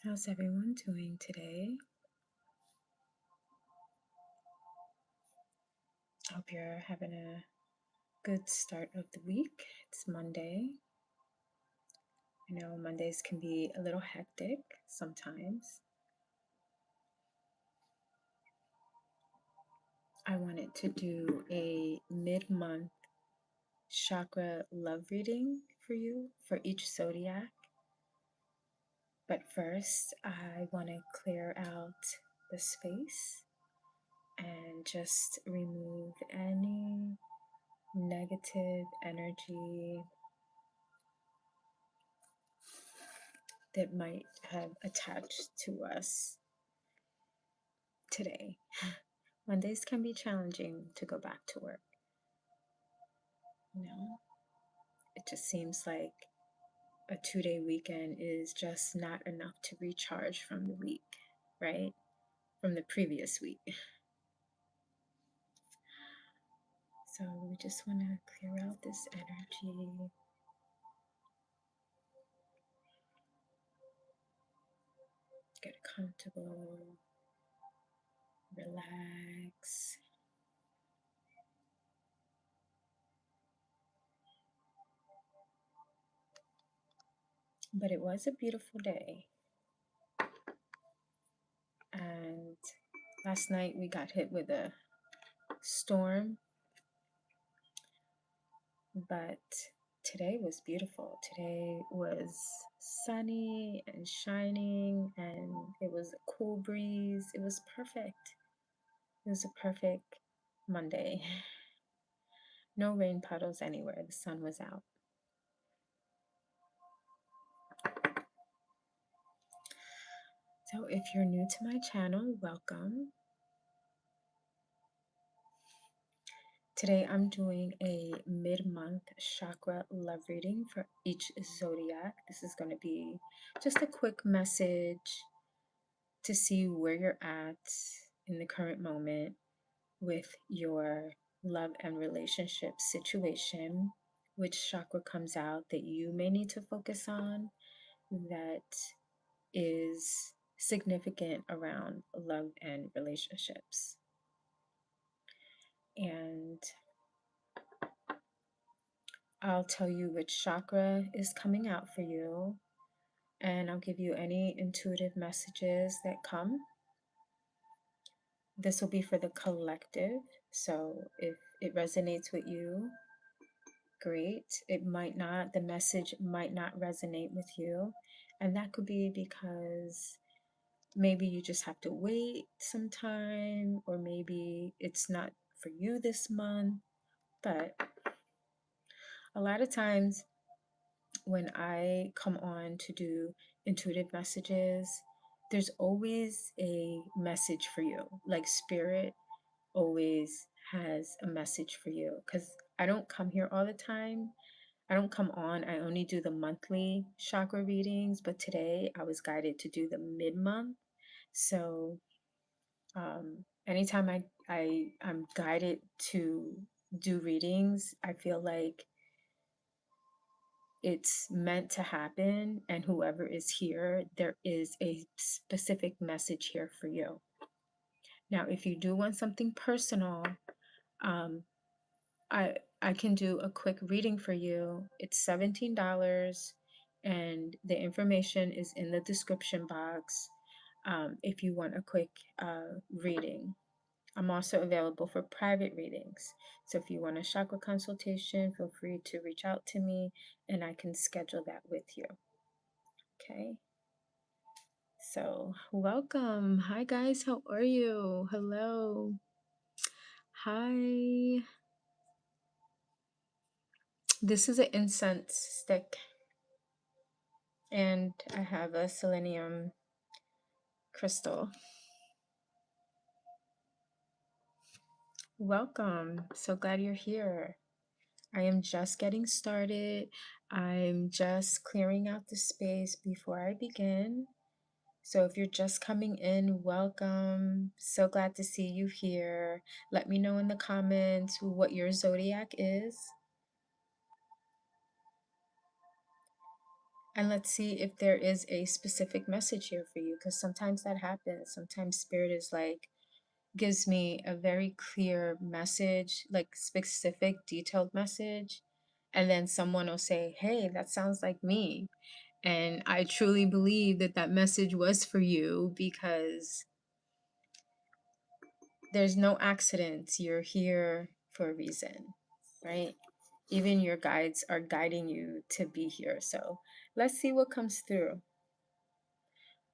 How's everyone doing today? Hope you're having a good start of the week. It's Monday. I know Mondays can be a little hectic sometimes. I wanted to do a mid-month chakra love reading for you for each zodiac. But first, I want to clear out the space and just remove any negative energy that might have attached to us today. Mondays can be challenging to go back to work. You know, it just seems like a 2-day weekend is just not enough to recharge from the week, right? From the previous week. So we just want to clear out this energy. Get comfortable, relax. But it was a beautiful day. And last night we got hit with a storm, but today was beautiful. Today was sunny and shining, and it was a cool breeze. It was perfect. It was a perfect Monday. No rain puddles anywhere. The sun was out. So if you're new to my channel, welcome. Today I'm doing a mid-month chakra love reading for each zodiac. This is going to be just a quick message to see where you're at in the current moment with your love and relationship situation, which chakra comes out that you may need to focus on that is significant around love and relationships. And I'll tell you which chakra is coming out for you, and I'll give you any intuitive messages that come. This will be for the collective, so if it resonates with you, great. It might not, the message might not resonate with you, and that could be because maybe you just have to wait some time, or maybe it's not for you this month. But a lot of times when I come on to do intuitive messages, there's always a message for you. Like spirit always has a message for you, because I don't come here all the time. I don't come on. I only do the monthly chakra readings, but today I was guided to do the mid-month. So anytime I'm guided to do readings, I feel like it's meant to happen, and whoever is here, there is a specific message here for you. Now, if you do want something personal, um, I can do a quick reading for you. It's $17, and the information is in the description box if you want a quick reading. I'm also available for private readings. So if you want a chakra consultation, feel free to reach out to me and I can schedule that with you. Okay. So welcome. Hi guys, how are you? Hello. Hi. This is an incense stick, and I have a selenium crystal. Welcome. So glad you're here. I am just getting started. I'm just clearing out the space before I begin. So if you're just coming in, welcome. So glad to see you here. Let me know in the comments what your zodiac is. And let's see if there is a specific message here for you, because sometimes that happens. Sometimes spirit is like, gives me a very clear message, like specific, detailed message. And then someone will say, hey, that sounds like me. And I truly believe that that message was for you, because there's no accidents. You're here for a reason, right? Even your guides are guiding you to be here. So let's see what comes through.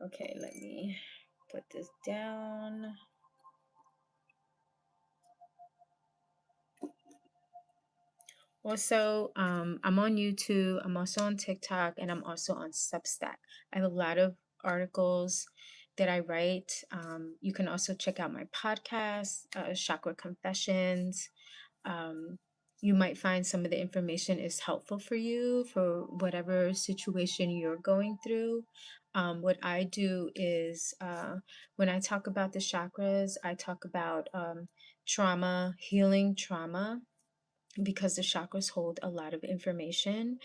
Okay, let me put this down. Also, I'm on YouTube, I'm also on TikTok, and I'm also on Substack. I have a lot of articles that I write. You can also check out my podcast, Chakra Confessions. Um, you might find some of the information is helpful for you for whatever situation you're going through. What I do is when I talk about the chakras, I talk about trauma, healing trauma, because the chakras hold a lot of information.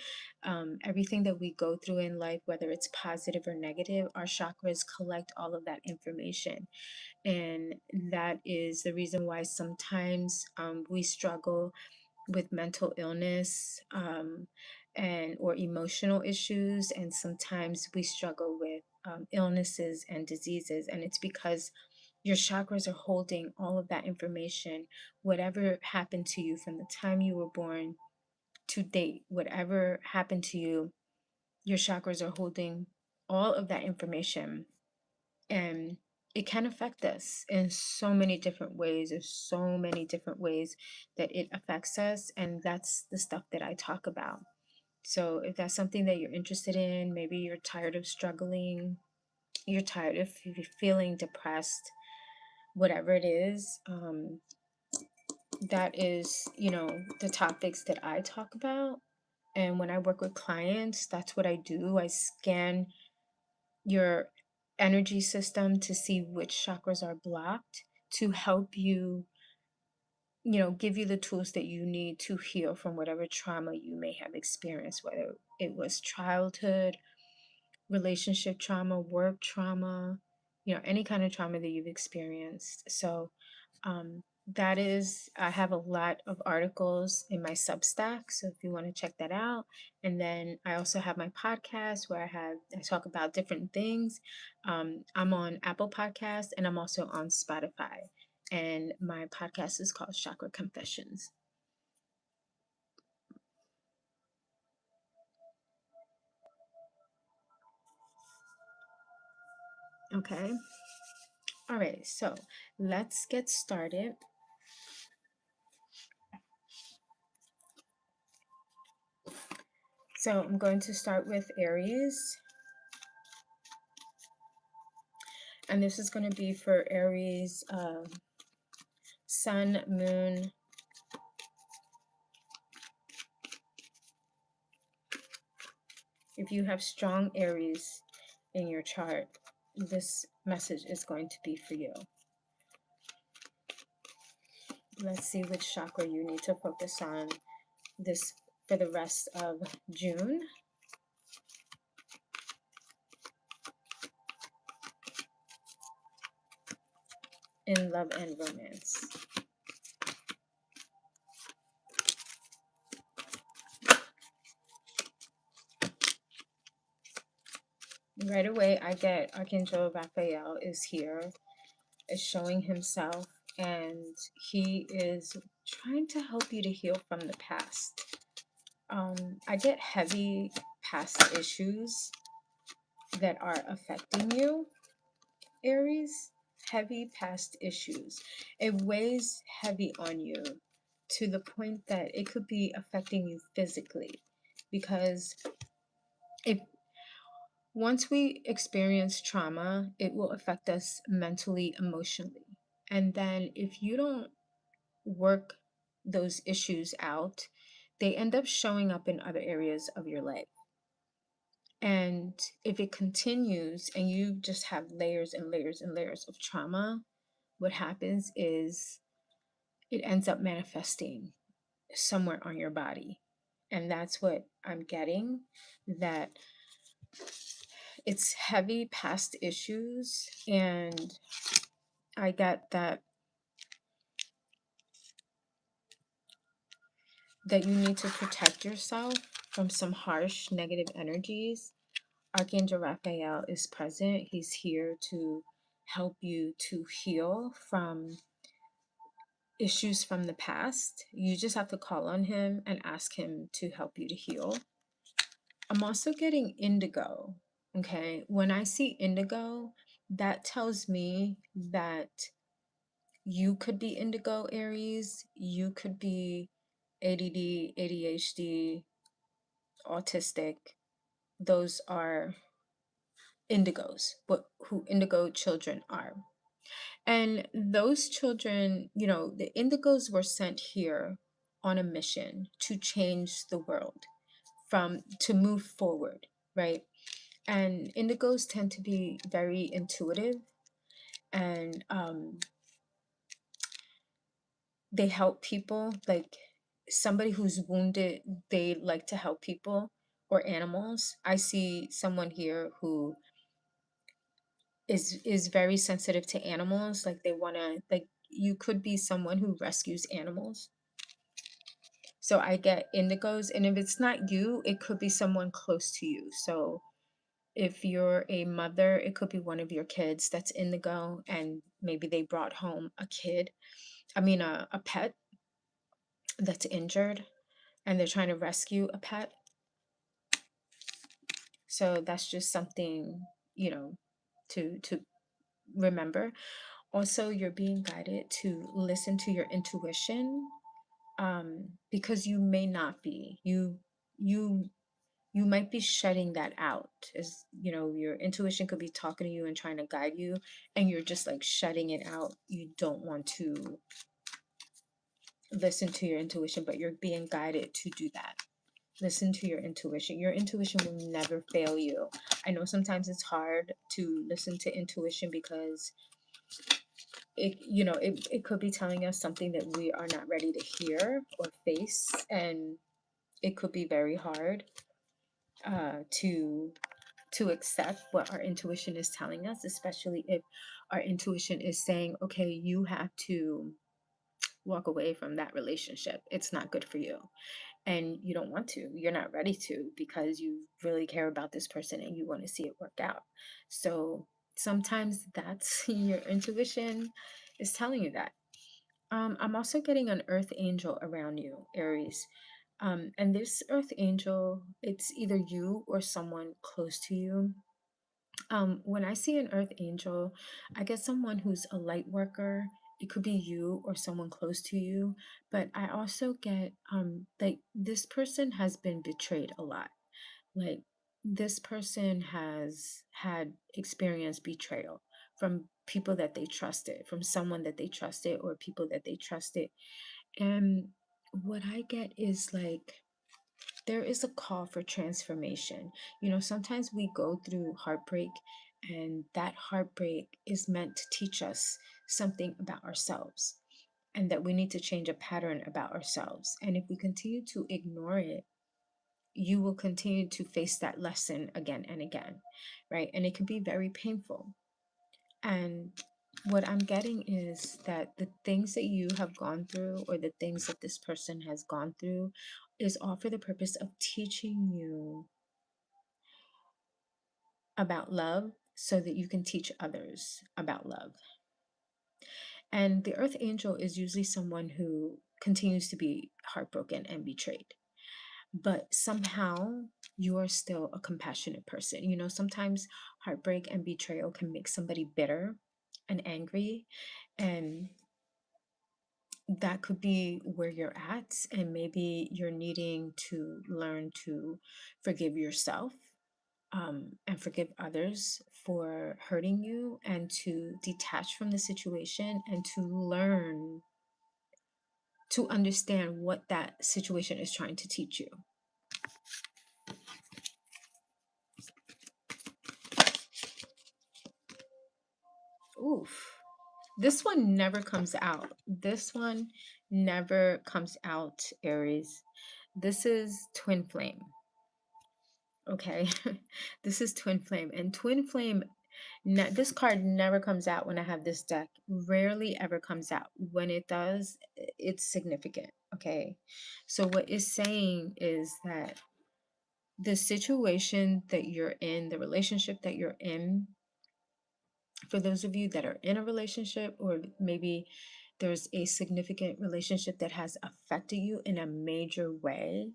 Everything that we go through in life, whether it's positive or negative, our chakras collect all of that information. And that is the reason why sometimes we struggle with mental illness, and or emotional issues, and sometimes we struggle with illnesses and diseases, and it's because your chakras are holding all of that information. Whatever happened to you from the time you were born to date, whatever happened to you, your chakras are holding all of that information. And it can affect us in so many different ways. There's so many different ways that it affects us. And that's the stuff that I talk about. So if that's something that you're interested in, maybe you're tired of struggling, you're tired of feeling depressed, whatever it is, that is, the topics that I talk about. And when I work with clients, that's what I do. I scan your energy system to see which chakras are blocked, to help you, give you the tools that you need to heal from whatever trauma you may have experienced, whether it was childhood, relationship trauma, work trauma, any kind of trauma that you've experienced. So that is, I have a lot of articles in my Substack. So if you want to check that out. And then I also have my podcast where I talk about different things. I'm on Apple Podcasts, and I'm also on Spotify. And my podcast is called Chakra Confessions. Okay. All right. So let's get started. So I'm going to start with Aries. And this is going to be for Aries, Sun, Moon. If you have strong Aries in your chart, this message is going to be for you. Let's see which chakra you need to focus on this for the rest of June. In love and romance. Right away, I get Archangel Raphael is here, is showing himself, and he is trying to help you to heal from the past. I get heavy past issues that are affecting you, Aries. Heavy past issues. It weighs heavy on you to the point that it could be affecting you physically. Because if once we experience trauma, it will affect us mentally, emotionally. And then if you don't work those issues out, they end up showing up in other areas of your life. And if it continues and you just have layers and layers and layers of trauma, what happens is it ends up manifesting somewhere on your body. And that's what I'm getting, that It's heavy past issues, and I get that you need to protect yourself from some harsh negative energies. Archangel Raphael is present. He's here to help you to heal from issues from the past. You just have to call on him and ask him to help you to heal. I'm also getting indigo. Okay. When I see indigo, that tells me that you could be indigo, Aries. You could be ADD, ADHD, autistic. Those are indigos, what who indigo children are. And those children, the indigos were sent here on a mission to change the world, to move forward, right? And indigos tend to be very intuitive, and they help people. Like somebody who's wounded, they like to help people or animals. I see someone here who is very sensitive to animals. Like they want to, like, you could be someone who rescues animals. So I get indigos, and if it's not you, it could be someone close to you. So if you're a mother, it could be one of your kids that's indigo, and maybe they brought home a kid, a pet that's injured, and they're trying to rescue a pet. So that's just something, to remember. Also, you're being guided to listen to your intuition, because you may not be. You might be shutting that out. As your intuition could be talking to you and trying to guide you, and you're just like shutting it out. You don't want to listen to your intuition, but you're being guided to do that. Listen to your intuition. Your intuition will never fail you. I know sometimes it's hard to listen to intuition because it could be telling us something that we are not ready to hear or face, and it could be very hard to accept what our intuition is telling us, especially if our intuition is saying, okay, you have to walk away from that relationship. It's not good for you. And you don't want to. You're not ready to, because you really care about this person and you want to see it work out. So sometimes that's your intuition is telling you that. I'm also getting an earth angel around you, Aries. And this earth angel, it's either you or someone close to you. When I see an earth angel, I get someone who's a light worker. It could be you or someone close to you, but I also get like this person has been betrayed a lot. Like this person has had experienced betrayal from people that they trusted, from someone that they trusted, or people that they trusted. And what I get is like there is a call for transformation. Sometimes we go through heartbreak, and that heartbreak is meant to teach us something about ourselves, and that we need to change a pattern about ourselves. And if we continue to ignore it, you will continue to face that lesson again and again, right? And it can be very painful. And what I'm getting is that the things that you have gone through, or the things that this person has gone through, is all for the purpose of teaching you about love so that you can teach others about love. And the earth angel is usually someone who continues to be heartbroken and betrayed, but somehow you are still a compassionate person. Sometimes heartbreak and betrayal can make somebody bitter and angry, and that could be where you're at. And maybe you're needing to learn to forgive yourself, and forgive others for hurting you, and to detach from the situation, and to learn to understand what that situation is trying to teach you. Oof. This one never comes out. This one never comes out, Aries. This is twin flame. okay? This is twin flame, and twin flame, this card never comes out when I have this deck. Rarely ever comes out. When it does, it's significant, okay? So what it's saying is that the situation that you're in, the relationship that you're in, for those of you that are in a relationship, or maybe there's a significant relationship that has affected you in a major way,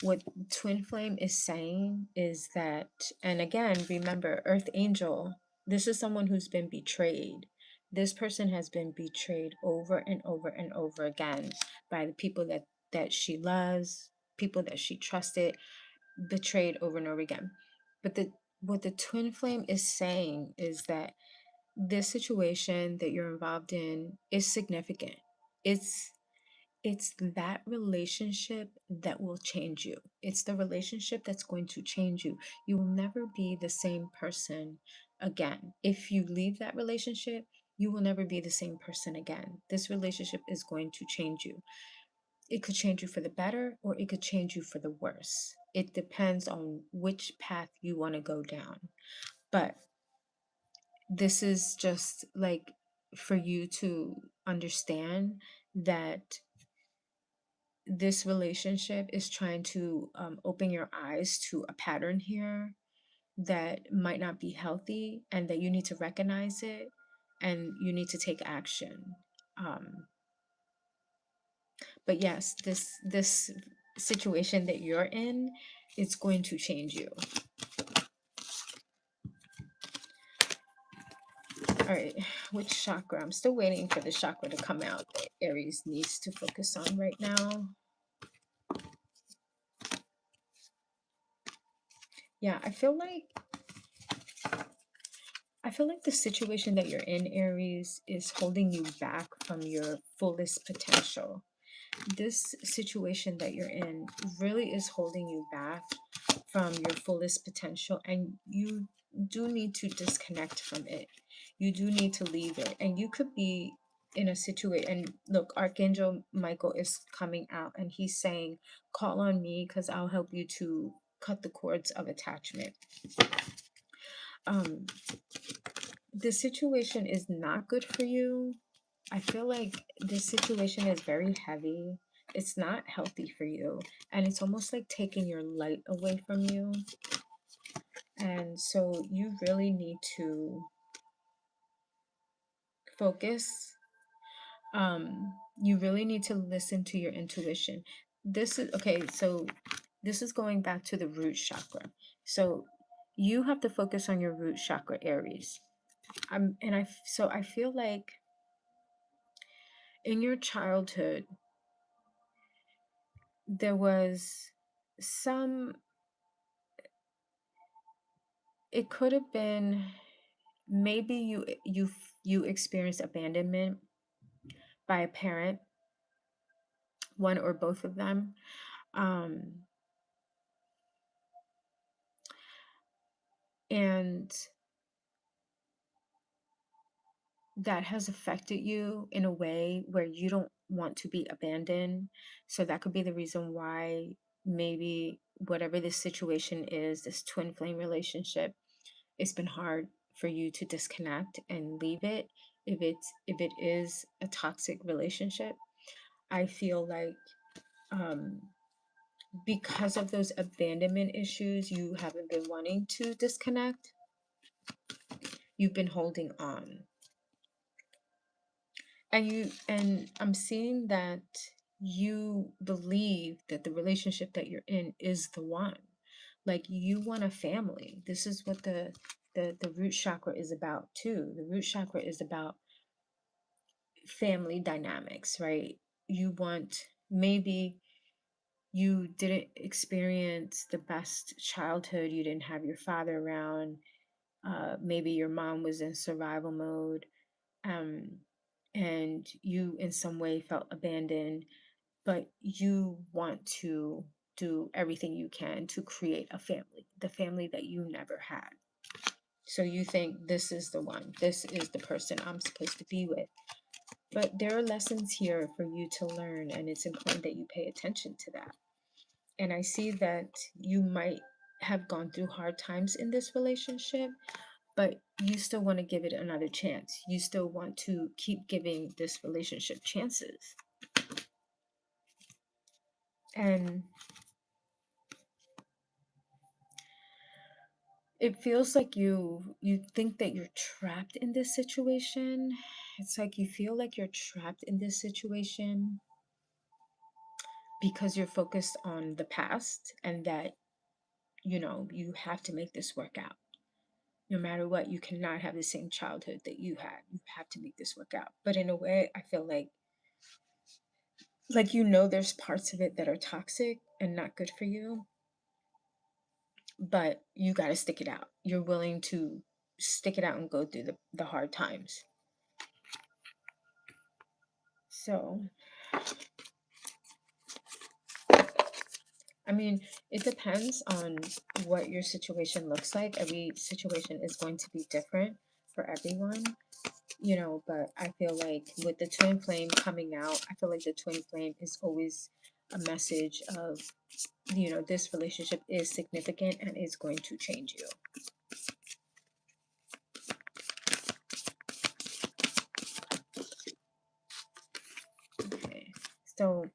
what twin flame is saying is that, and again, remember, earth angel, this is someone who's been betrayed. This person has been betrayed over and over and over again by the people that she loves, people that she trusted, betrayed over and over again. But what the twin flame is saying is that this situation that you're involved in is significant. It's it's that relationship that will change you. It's the relationship that's going to change you. You will never be the same person again. If you leave that relationship, you will never be the same person again. This relationship is going to change you. It could change you for the better, or it could change you for the worse. It depends on which path you want to go down. But this is just like for you to understand that this relationship is trying to open your eyes to a pattern here that might not be healthy, and that you need to recognize it and you need to take action. Um, but yes, this situation that you're in, it's going to change you. All right, which chakra? I'm still waiting for the chakra to come out that Aries needs to focus on right now. Yeah, I feel like the situation that you're in, Aries, is holding you back from your fullest potential. This situation that you're in really is holding you back from your fullest potential, and you do need to disconnect from it. You do need to leave it. And you could be in a situation, and look, Archangel Michael is coming out and he's saying, call on me because I'll help you to cut the cords of attachment. Um, the situation is not good for you. I feel like this situation is very heavy. It's not healthy for you. And it's almost like taking your light away from you. And so you really need to focus. You really need to listen to your intuition. This is okay. So this is going back to the root chakra. So you have to focus on your root chakra, Aries. So I feel like in your childhood, there was some, it could have been, maybe you experienced abandonment by a parent, one or both of them. um and that has affected you in a way where you don't want to be abandoned. So that could be the reason why maybe whatever this situation is, this twin flame relationship, it's been hard for you to disconnect and leave it. If it is a toxic relationship, I feel like um because of those abandonment issues, you haven't been wanting to disconnect. You've been holding on. And I'm seeing that you believe that the relationship that you're in is the one. Like you want a family. This is what the root chakra is about too. The root chakra is about family dynamics, right? You want, maybe you didn't experience the best childhood. You didn't have your father around. Maybe your mom was in survival mode, um, and you in some way felt abandoned, but you want to do everything you can to create a family, the family that you never had. So you think this is the one, this is the person I'm supposed to be with. But there are lessons here for you to learn, and it's important that you pay attention to that. And I see that you might have gone through hard times in this relationship, but you still want to give it another chance. You still want to keep giving this relationship chances. And it feels like you think that you're trapped in this situation. It's like you feel like you're trapped in this situation because you're focused on the past, and that you have to make this work out. No matter what, you cannot have the same childhood that you had. You have to make this work out. But in a way, I feel like there's parts of it that are toxic and not good for you, but you got to stick it out. You're willing to stick it out and go through the hard times. So, I mean, it depends on what your situation looks like. Every situation is going to be different for everyone, but I feel like with the twin flame coming out, I feel like the twin flame is always a message of, this relationship is significant and is going to change you. Okay, so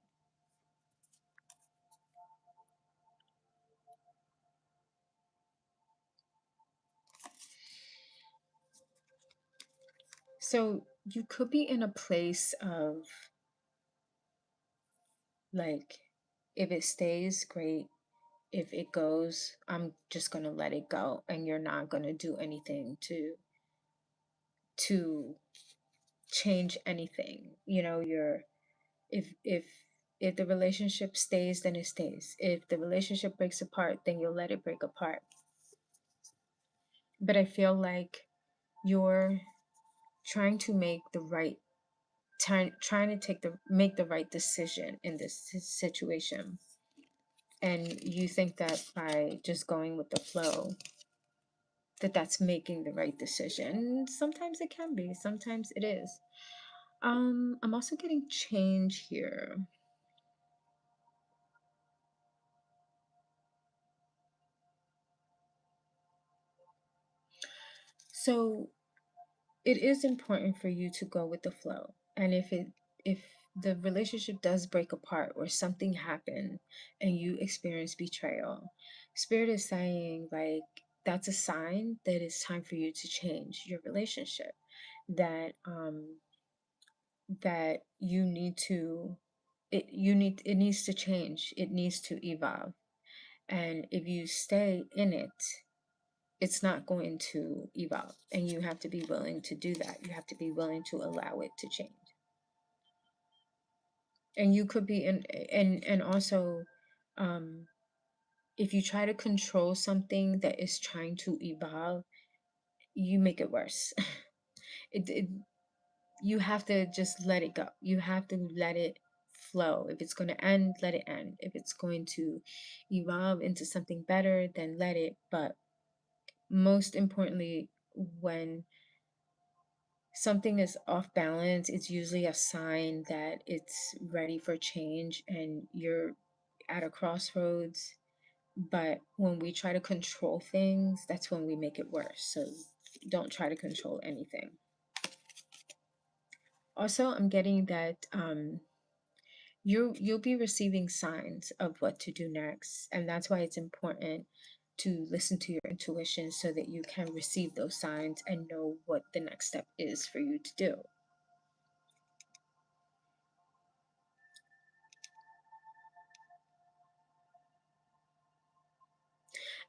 you could be in a place of like, if it stays, great. If it goes, I'm just gonna let it go, and you're not gonna do anything to change anything. If the relationship stays, then it stays. If the relationship breaks apart, then you'll let it break apart. But I feel like you're trying to make the right trying to make the right decision in this situation, and you think that by just going with the flow, that's making the right decision. Sometimes it can be, sometimes it is. I'm also getting change here. So it is important for you to go with the flow. And if the relationship does break apart or something happened and you experience betrayal, spirit is saying, like, that's a sign that it's time for you to change your relationship. That you need to it needs to change. It needs to evolve. And if you stay in it, it's not going to evolve, and you have to be willing to do that. You have to be willing to allow it to change. And you could be in and also, um if you try to control something that is trying to evolve, you make it worse. it You have to just let it go. You have to let it flow. If it's going to end, let it end. If it's going to evolve into something better, then let it. But most importantly, when something is off balance, it's usually a sign that it's ready for change and you're at a crossroads. But when we try to control things, that's when we make it worse. So don't try to control anything. Also, I'm getting that you'll be receiving signs of what to do next, and that's why it's important to listen to your intuition so that you can receive those signs and know what the next step is for you to do.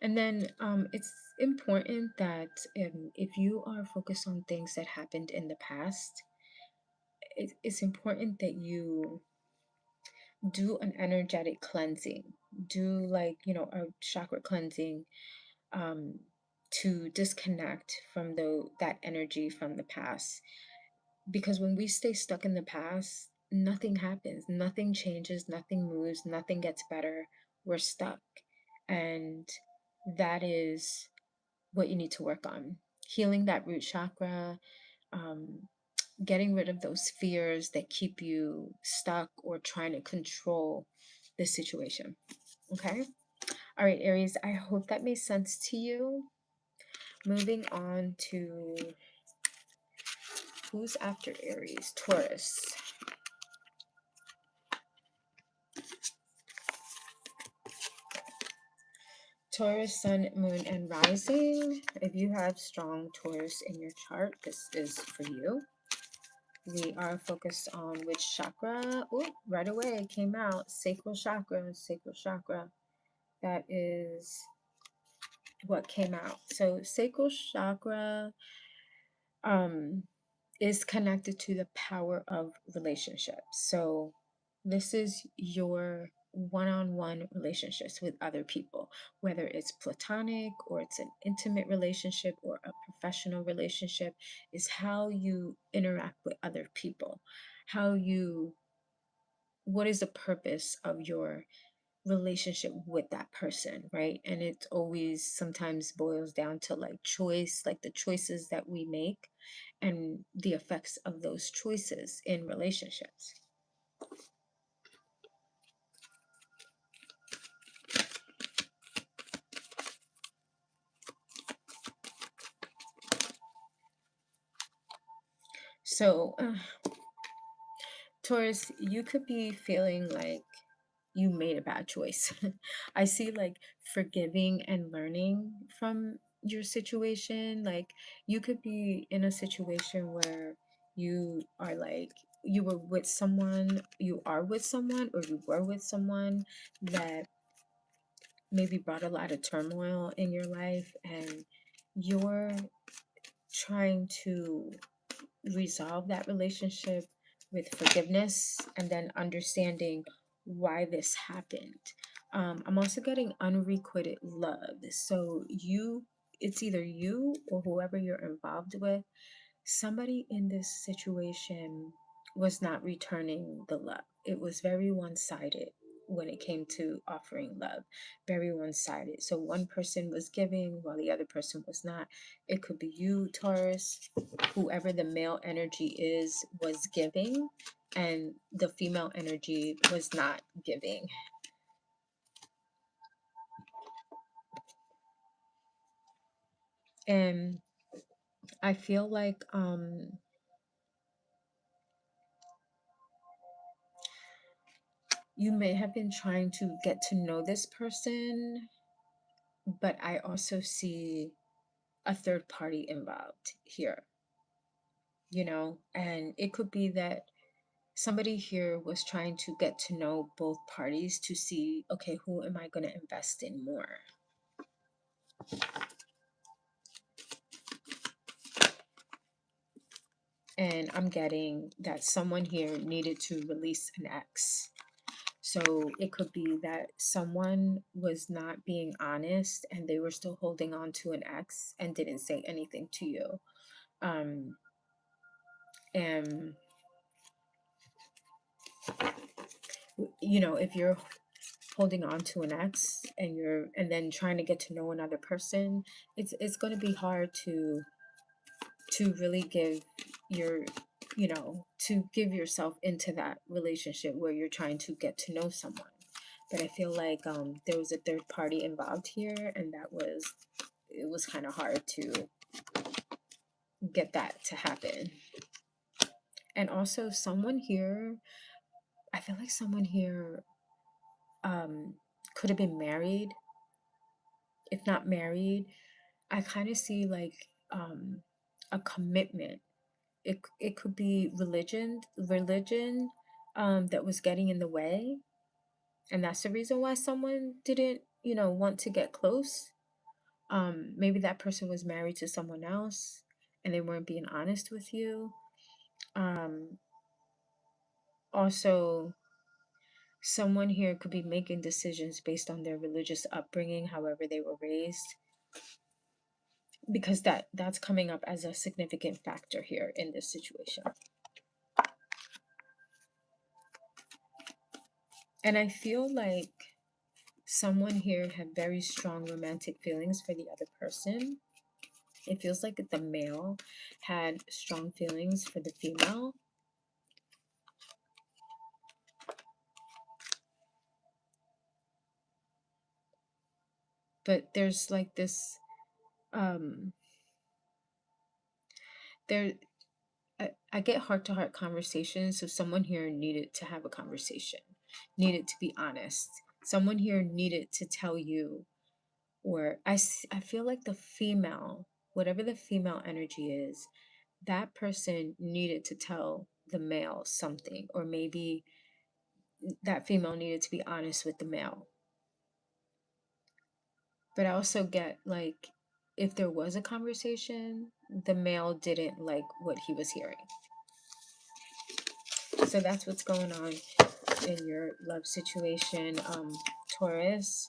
And then it's important that if you are focused on things that happened in the past, it's important that you do an energetic cleansing. Do, like, a chakra cleansing, um, to disconnect from that energy from the past. Because when we stay stuck in the past, nothing happens, nothing changes, nothing moves, nothing gets better. We're stuck. And that is what you need to work on. Healing that root chakra, um, getting rid of those fears that keep you stuck or trying to control the situation. Okay? All right, Aries, I hope that made sense to you. Moving on to who's after Aries? Taurus. Taurus, sun, moon, and rising. If you have strong Taurus in your chart, this is for you. We are focused on which chakra. Oh, right away it came out. Sacral chakra, sacral chakra. That is what came out. So sacral chakra is connected to the power of relationships. So this is your one-on-one relationships with other people, whether it's platonic or it's an intimate relationship or a professional relationship, is how you interact with other people, what is the purpose of your relationship with that person, right? And it always sometimes boils down to like choice, like the choices that we make and the effects of those choices in relationships. So, Taurus, you could be feeling like you made a bad choice. I see like forgiving and learning from your situation. Like you could be in a situation where you are like, you were with someone, you are with someone, or you were with someone that maybe brought a lot of turmoil in your life, and you're trying to resolve that relationship with forgiveness and then understanding why this happened. I'm also getting unrequited love. So it's either you or whoever you're involved with. Somebody in this situation was not returning the love. It was very one-sided when it came to offering love, very one-sided. So one person was giving while the other person was not. It could be you, Taurus, whoever the male energy is was giving, and the female energy was not giving. And I feel like you may have been trying to get to know this person, but I also see a third party involved here, and it could be that somebody here was trying to get to know both parties to see, okay, who am I going to invest in more? And I'm getting that someone here needed to release an ex. So it could be that someone was not being honest and they were still holding on to an ex and didn't say anything to you. And if you're holding on to an ex and then trying to get to know another person, it's going to be hard to really give your to give yourself into that relationship where you're trying to get to know someone. But I feel like there was a third party involved here, and it was kind of hard to get that to happen. And also I feel like someone here could have been married. If not married, I kind of see like a commitment. It could be religion that was getting in the way, and that's the reason why someone didn't want to get close. Maybe that person was married to someone else and they weren't being honest with you. Also, someone here could be making decisions based on their religious upbringing, however they were raised, because that's coming up as a significant factor here in this situation. And I feel like someone here had very strong romantic feelings for the other person. It feels like the male had strong feelings for the female. but there's like this there I get heart-to-heart conversations, so someone here needed to have a conversation, needed to be honest. Someone here needed to tell you, or I feel like the female, whatever the female energy is, that person needed to tell the male something, or maybe that female needed to be honest with the male. But I also get like, if there was a conversation, the male didn't like what he was hearing. So that's what's going on in your love situation, Taurus.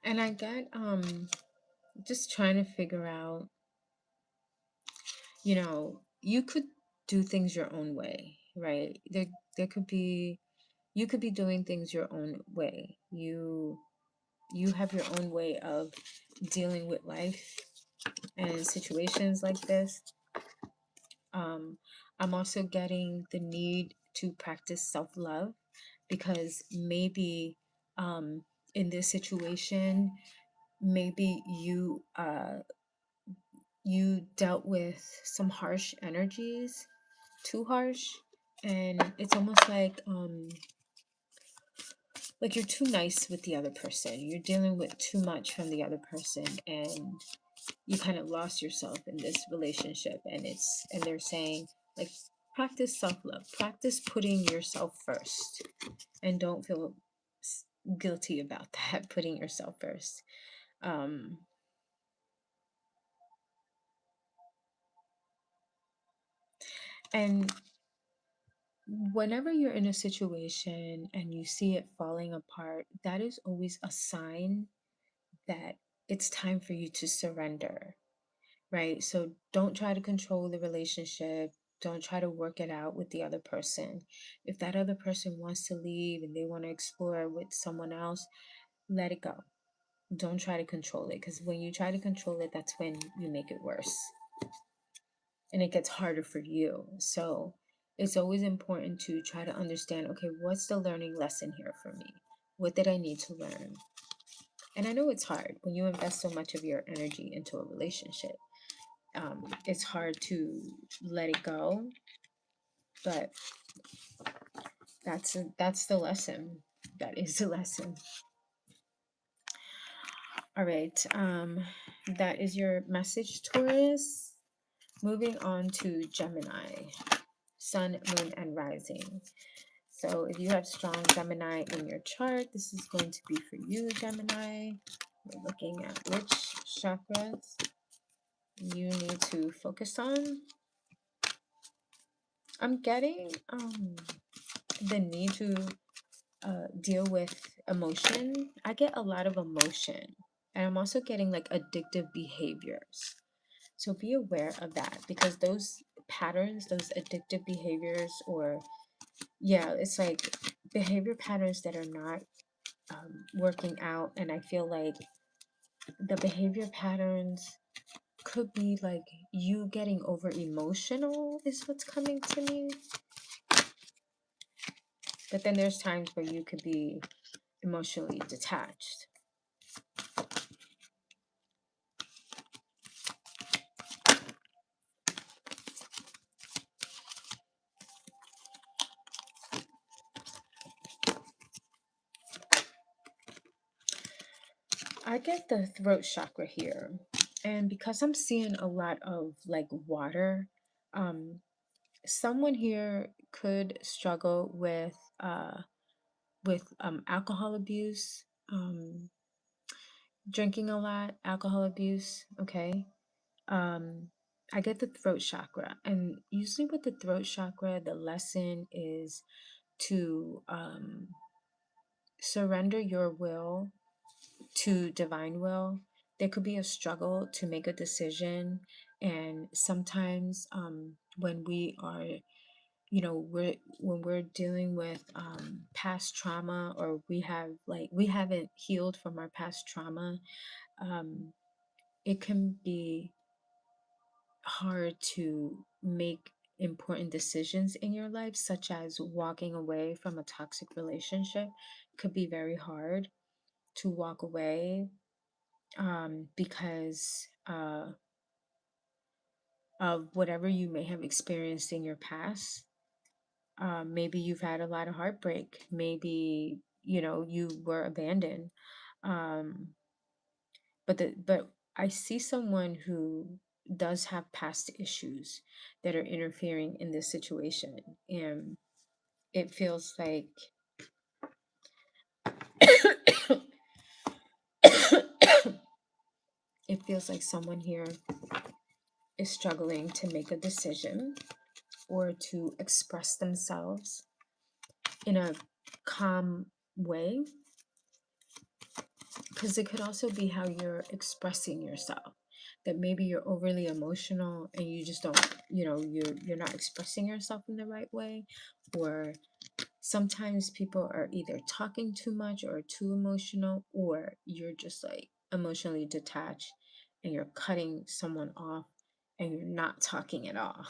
And I get just trying to figure out, you could do things your own way, right? There could be, you could be doing things your own way. You have your own way of dealing with life and situations like this. I'm also getting the need to practice self-love, because maybe in this situation, maybe you dealt with some harsh energies, too harsh, and it's almost like you're too nice with the other person. You're dealing with too much from the other person, and you kind of lost yourself in this relationship. And they're saying, like, practice self-love, practice putting yourself first, and don't feel guilty about that, putting yourself first. And whenever you're in a situation and you see it falling apart, that is always a sign that it's time for you to surrender, right? So don't try to control the relationship. Don't try to work it out with the other person. If that other person wants to leave and they want to explore with someone else, let it go. Don't try to control it, because when you try to control it, that's when you make it worse and it gets harder for you. So it's always important to try to understand, okay, what's the learning lesson here for me? What did I need to learn? And I know it's hard when you invest so much of your energy into a relationship. It's hard to let it go, but that's the lesson. That is the lesson. All right. That is your message, Taurus. Moving on to Gemini, Sun, Moon, and Rising. So if you have strong Gemini in your chart, this is going to be for you, Gemini. We're looking at which chakras you need to focus on. I'm getting the need to deal with emotion. I get a lot of emotion, and I'm also getting like addictive behaviors. So be aware of that, because those patterns, those addictive behaviors, or yeah, it's like behavior patterns that are not working out. And I feel like the behavior patterns could be like you getting over emotional, is what's coming to me. But then there's times where you could be emotionally detached. I get the throat chakra here. And because I'm seeing a lot of like water, um, someone here could struggle with alcohol abuse, drinking a lot, alcohol abuse. Okay. Um, I get the throat chakra, and usually with the throat chakra, the lesson is to surrender your will to divine will. There could be a struggle to make a decision, And sometimes when we are, when we're dealing with past trauma, or we haven't healed from our past trauma, um, it can be hard to make important decisions in your life, such as walking away from a toxic relationship. Could be very hard to walk away because of whatever you may have experienced in your past. Maybe you've had a lot of heartbreak. Maybe, you were abandoned. Um, but I see someone who does have past issues that are interfering in this situation. And it feels like it feels like someone here is struggling to make a decision or to express themselves in a calm way, because it could also be how you're expressing yourself, that maybe you're overly emotional and you just don't, you're not expressing yourself in the right way. Or sometimes people are either talking too much or too emotional, or you're just like emotionally detached and you're cutting someone off and you're not talking at all.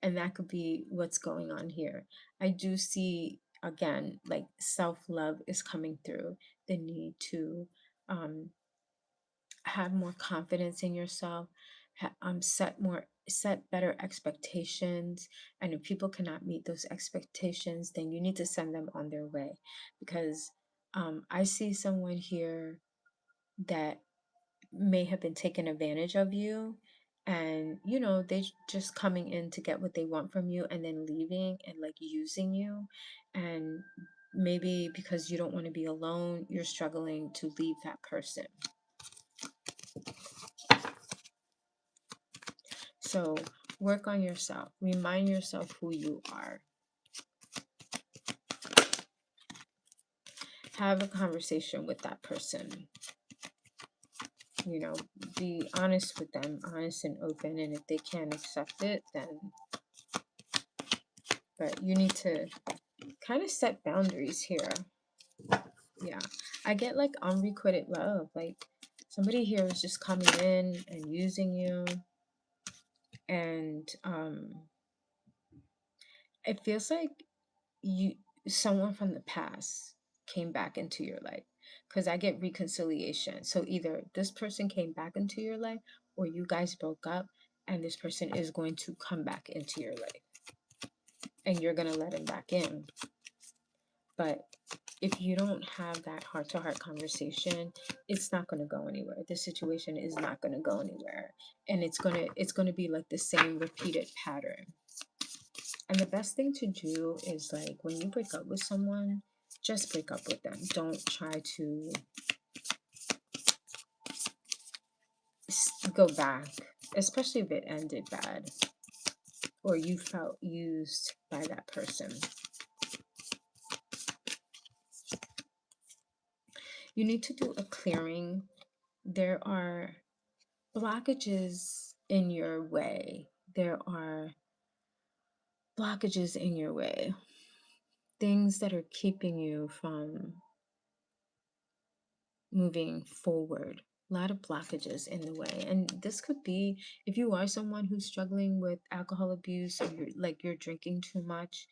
And that could be what's going on here. I do see, again, like self-love is coming through, the need to um, have more confidence in yourself, set better expectations. And if people cannot meet those expectations, then you need to send them on their way. Because I see someone here that may have been taken advantage of you, and they just coming in to get what they want from you and then leaving and like using you. And maybe because you don't want to be alone, you're struggling to leave that person. So work on yourself. Remind yourself who you are. Have a conversation with that person. Be honest with them, honest and open. And if they can't accept it, then. But you need to kind of set boundaries here. Yeah. I get like unrequited love. Like somebody here is just coming in and using you. And it feels like you someone from the past came back into your life, because I get reconciliation. So either this person came back into your life, or you guys broke up and this person is going to come back into your life and you're going to let him back in. But if you don't have that heart-to-heart conversation, it's not going to go anywhere. The situation is not going to go anywhere, and it's going to be like the same repeated pattern. And the best thing to do is, like, when you break up with someone, just break up with them. Don't try to go back, especially if it ended bad or you felt used by that person. You need to do a clearing. There are blockages in your way. There are blockages in your way. Things that are keeping you from moving forward. A lot of blockages in the way. And this could be, if you are someone who's struggling with alcohol abuse, or you're drinking too much,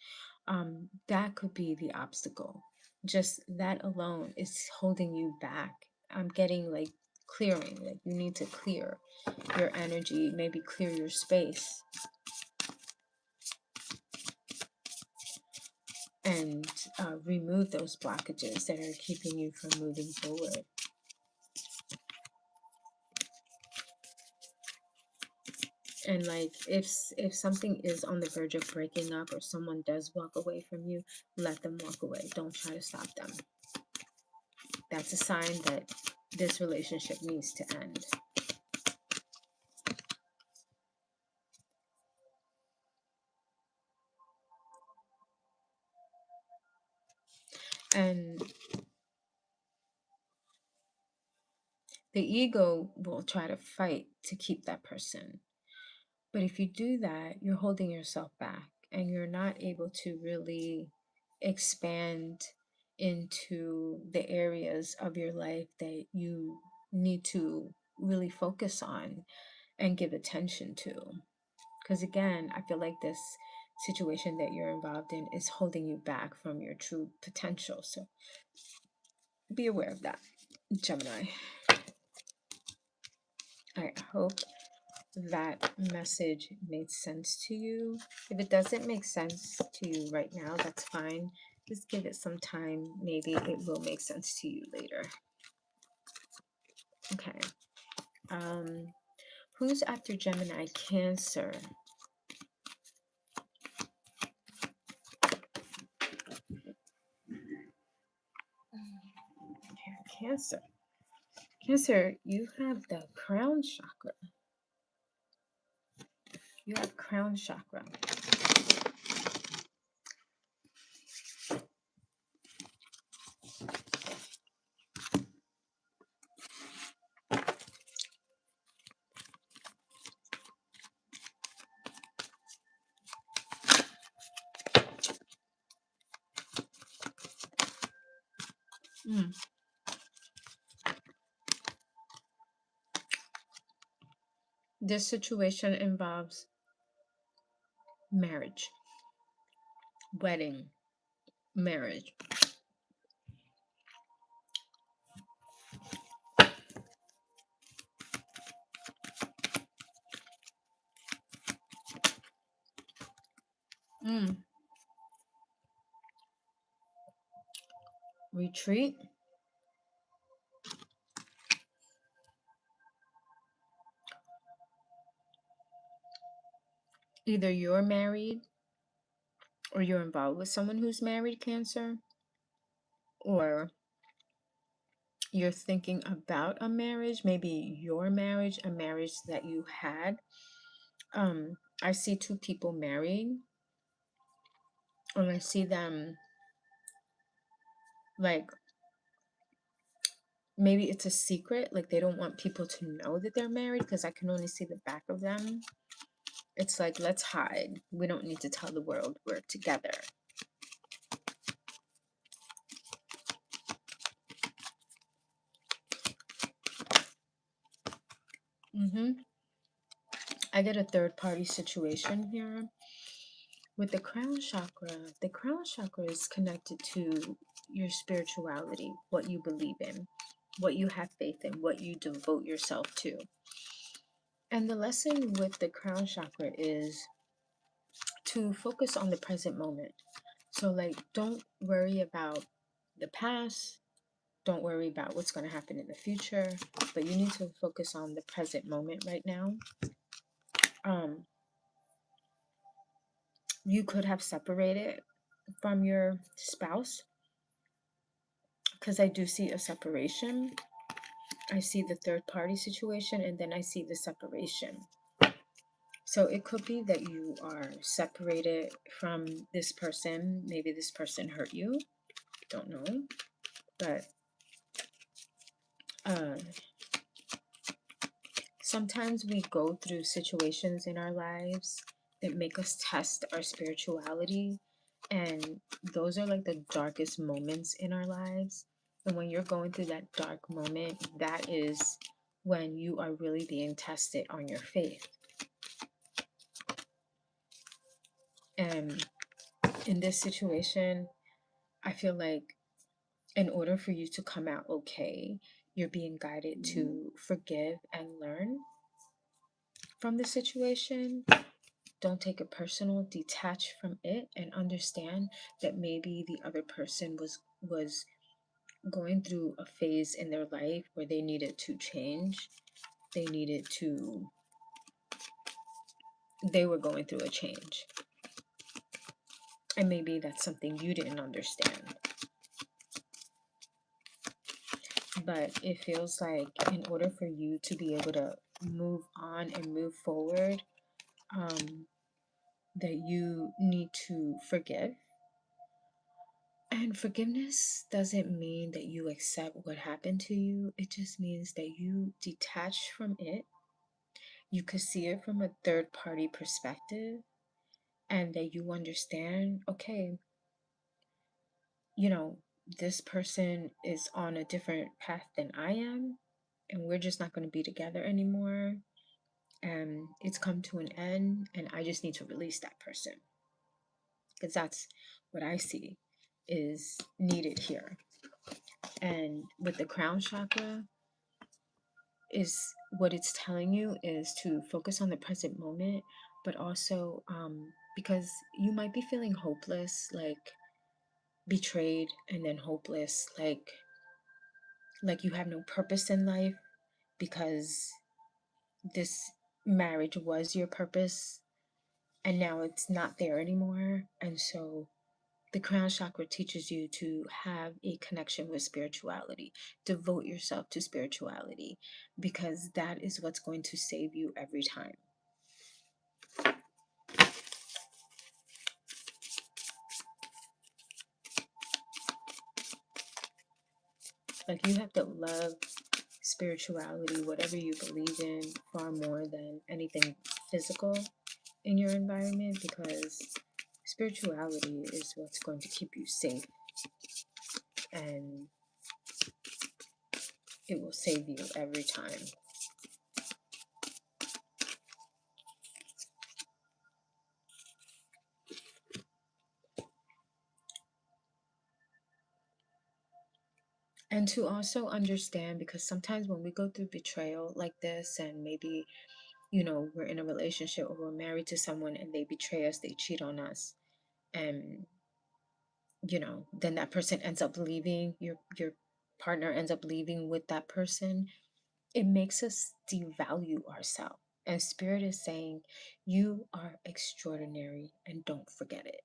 that could be the obstacle. Just that alone is holding you back. I'm getting like clearing, like you need to clear your energy, maybe clear your space, and remove those blockages that are keeping you from moving forward. And like if something is on the verge of breaking up, or someone does walk away from you, let them walk away. Don't try to stop them. That's a sign that this relationship needs to end. And the ego will try to fight to keep that person. But if you do that, you're holding yourself back and you're not able to really expand into the areas of your life that you need to really focus on and give attention to. Because again, I feel like this situation that you're involved in is holding you back from your true potential. So be aware of that, Gemini. I hope that message made sense to you. If it doesn't make sense to you right now, that's fine. Just give it some time. Maybe it will make sense to you later. Okay. Who's after Gemini? Cancer. Cancer. Cancer, you have the crown chakra. You have crown chakra. Mm. This situation involves marriage, wedding, marriage. Mm. Retreat. Either you're married or you're involved with someone who's married, Cancer, or you're thinking about a marriage, maybe your marriage, a marriage that you had. I see two people marrying, and I see them like maybe it's a secret, like they don't want people to know that they're married because I can only see the back of them. It's like, let's hide. We don't need to tell the world we're together. I get a third party situation here. With the crown chakra is connected to your spirituality, what you believe in, what you have faith in, what you devote yourself to. And the lesson with the crown chakra is to focus on the present moment. So, like, don't worry about the past, don't worry about what's going to happen in the future, but you need to focus on the present moment right now. You could have separated from your spouse, because I do see a separation. I see the third party situation, and then I see the separation. So it could be that you are separated from this person. Maybe this person hurt you. Don't know. But sometimes we go through situations in our lives that make us test our spirituality. And those are like the darkest moments in our lives. And when you're going through that dark moment, that is when you are really being tested on your faith. And in this situation, I feel like in order for you to come out okay, you're being guided to forgive and learn from the situation. Don't take it personal, detach from it, and understand that maybe the other person was going through a phase in their life where they needed to change. They were going through a change. And maybe that's something you didn't understand. But it feels like in order for you to be able to move on and move forward, that you need to forgive. And forgiveness doesn't mean that you accept what happened to you. It just means that you detach from it. you could see it from a third party perspective, and that you understand, okay, you know, this person is on a different path than I am, and we're just not going to be together anymore. And it's come to an end, and I just need to release that person, because that's what I see is needed here. And with the crown chakra, is what it's telling you is to focus on the present moment, but also because you might be feeling hopeless, like betrayed, and then hopeless, like you have no purpose in life, because this marriage was your purpose and now it's not there anymore. And so the crown chakra teaches you to have a connection with spirituality. Devote yourself to spirituality, because that is what's going to save you every time. Like, you have to love spirituality, whatever you believe in, far more than anything physical in your environment, because spirituality is what's going to keep you safe, and it will save you every time. And to also understand, because sometimes when we go through betrayal like this, and maybe, we're in a relationship or we're married to someone and they betray us, they cheat on us, and, then that person ends up leaving, your partner ends up leaving with that person, it makes us devalue ourselves. And Spirit is saying, you are extraordinary, and don't forget it.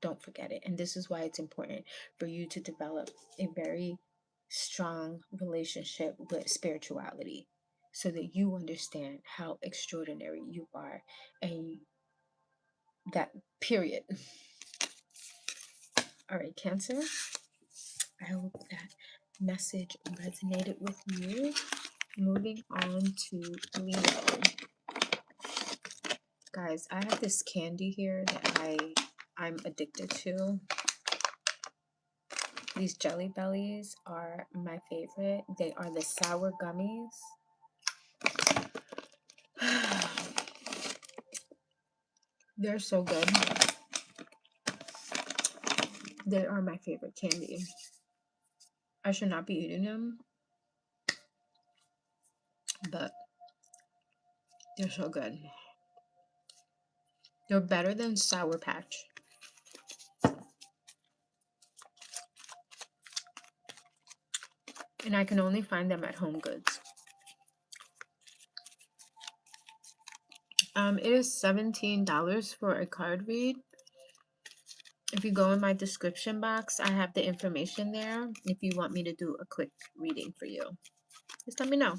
Don't forget it. And this is why it's important for you to develop a very strong relationship with spirituality, so that you understand how extraordinary you are. And that, period. All right, Cancer. I hope that message resonated with you. Moving on to Leo. Guys, I have this candy here that I'm addicted to. These Jelly Bellies are my favorite. They are the sour gummies. They're so good. They are my favorite candy. I should not be eating them, but they're so good. They're better than Sour Patch. And I can only find them at Home Goods. It is $17 for a card read. If you go in my description box, I have the information there if you want me to do a quick reading for you. Just let me know.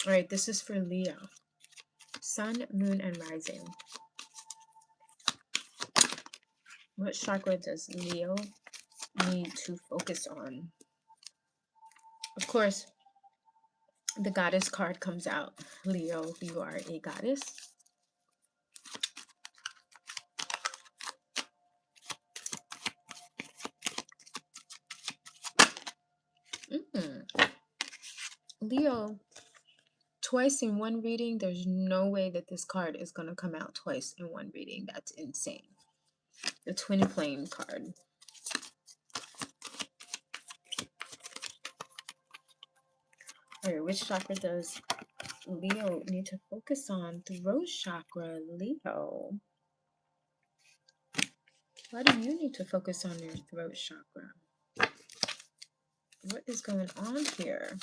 All right, this is for Leo. Sun, Moon, and Rising. What chakra does Leo need to focus on? Of course, the goddess card comes out. Leo, you are a goddess. Leo, twice in one reading. There's no way that this card is going to come out twice in one reading. That's insane. The Twin Flame card. All right, which chakra does Leo need to focus on? Throat chakra, Leo. Why do you need to focus on your throat chakra? What is going on here?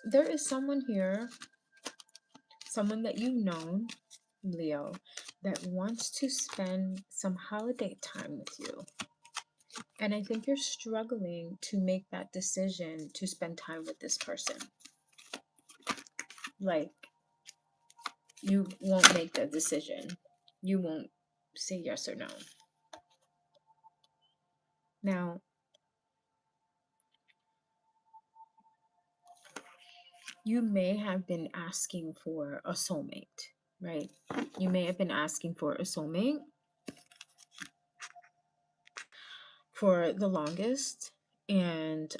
There is someone here, someone that you've known, Leo, that wants to spend some holiday time with you. And I think you're struggling to make that decision to spend time with this person. Like, you won't make the decision. You won't say yes or no. Now, you may have been asking for a soulmate, right? You may have been asking for a soulmate for the longest, and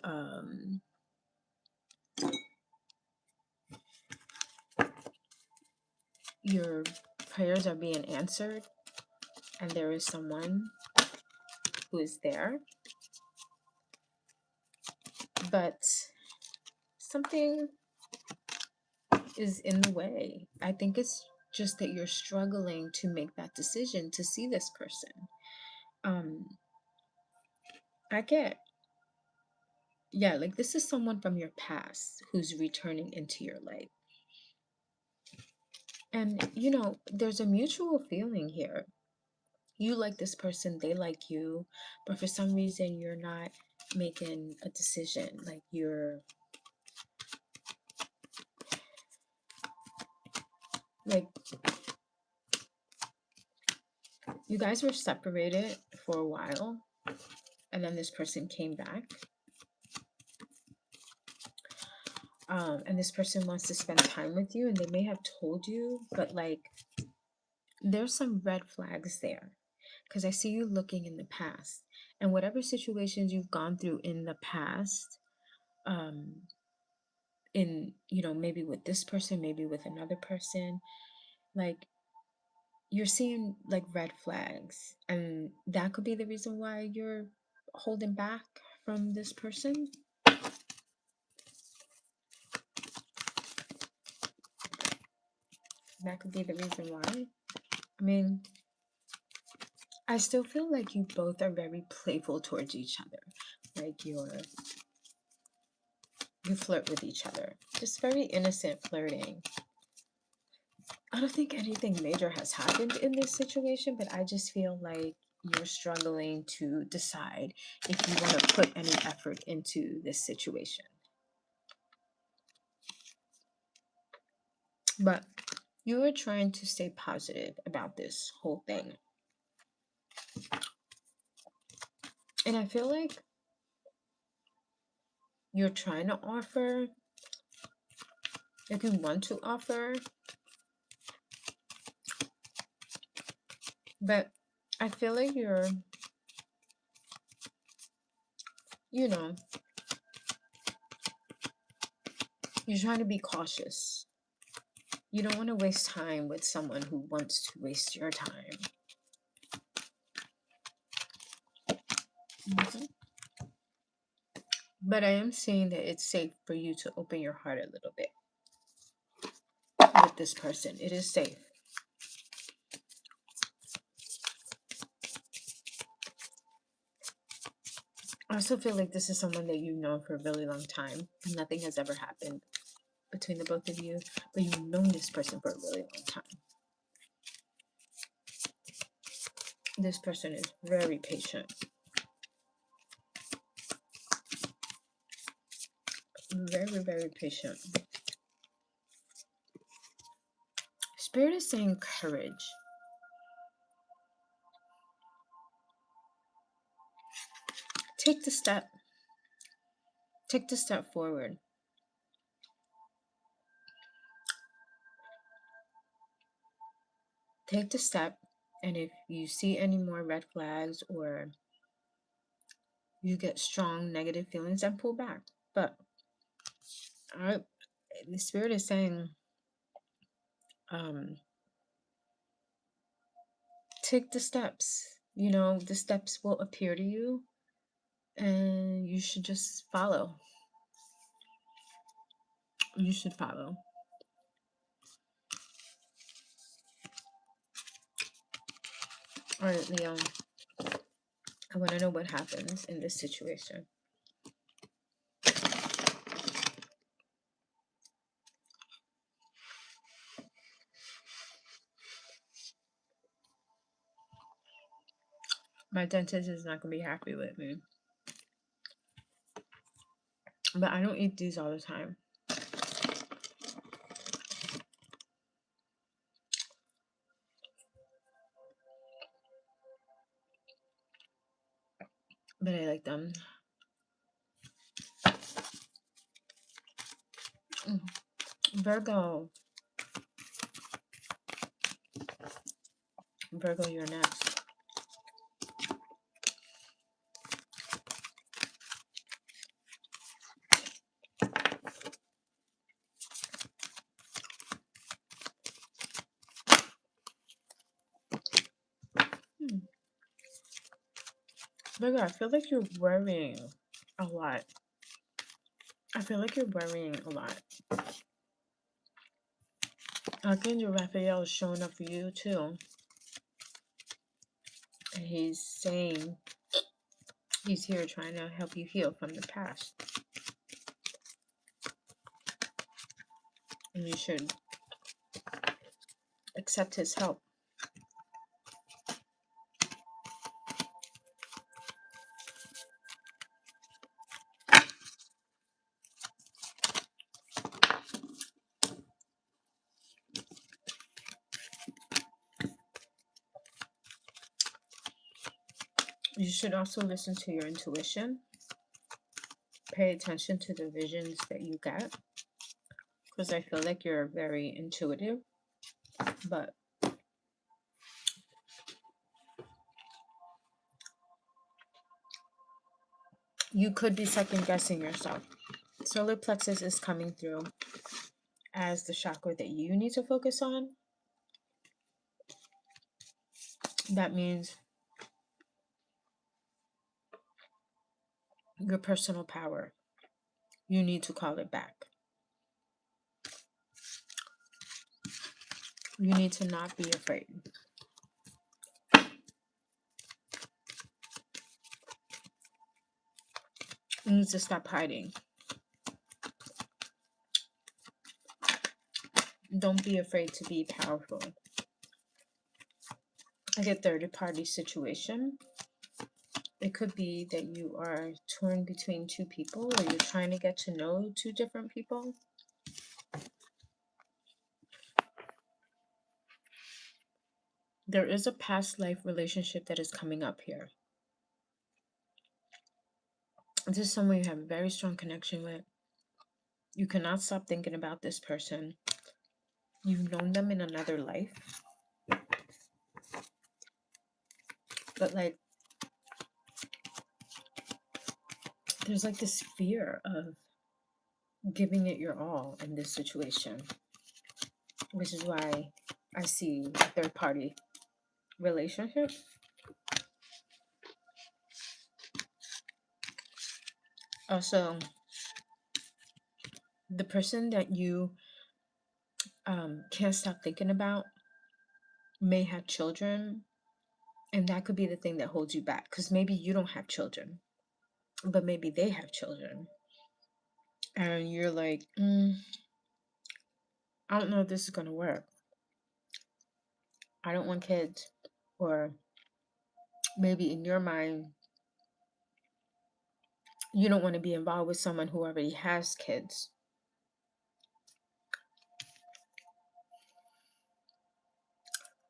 your prayers are being answered, and there is someone who is there, but something is in the way. I think it's just that you're struggling to make that decision to see this person. I get, yeah, like this is someone from your past who's returning into your life. And, there's a mutual feeling here. You like this person, they like you, but for some reason you're not making a decision. Like you guys were separated for a while, and then this person came back. And this person wants to spend time with you, and they may have told you, but like there's some red flags there, because I see you looking in the past, and whatever situations you've gone through in the past, in maybe with this person, maybe with another person, like you're seeing like red flags, and that could be the reason why you're holding back from this person. That could be the reason why. I mean, I still feel like you both are very playful towards each other. Like you flirt with each other. Just very innocent flirting. I don't think anything major has happened in this situation, but I just feel like you're struggling to decide if you want to put any effort into this situation. But you are trying to stay positive about this whole thing. And I feel like you're trying to offer, like you want to offer, but I feel like you're trying to be cautious. You don't want to waste time with someone who wants to waste your time. Mm-hmm. But I am saying that it's safe for you to open your heart a little bit with this person. It is safe. I also feel like this is someone that you've known for a really long time, and nothing has ever happened between the both of you, but you've known this person for a really long time. This person is very patient. Very, very patient. Spirit is saying courage. Take the step. Take the step forward. Take the step, and if you see any more red flags or you get strong negative feelings, then pull back. But the spirit is saying, take the steps. The steps will appear to you, and you should just follow. You should follow. All right, Leo. I want to know what happens in this situation. My dentist is not going to be happy with me. But I don't eat these all the time. But I like them. Virgo. Virgo, you're next. Virgo, I feel like you're worrying a lot. I feel like you're worrying a lot. Archangel Raphael is showing up for you too. And he's saying he's here trying to help you heal from the past. And you should accept his help. You should also listen to your intuition. Pay attention to the visions that you get. Because I feel like you're very intuitive. But you could be second guessing yourself. Solar plexus is coming through as the chakra that you need to focus on. That means your personal power. You need to call it back. You need to not be afraid. You need to stop hiding. Don't be afraid to be powerful. I get third-party situation. It could be that you are torn between two people, or you're trying to get to know two different people. There is a past life relationship that is coming up here. This is someone you have a very strong connection with. You cannot stop thinking about this person. You've known them in another life. But like, there's like this fear of giving it your all in this situation, which is why I see a third party relationship. Also, the person that you can't stop thinking about may have children, and that could be the thing that holds you back, because maybe you don't have children, but maybe they have children, and you're like, I don't know if this is going to work. I don't want kids. Or maybe in your mind, you don't want to be involved with someone who already has kids.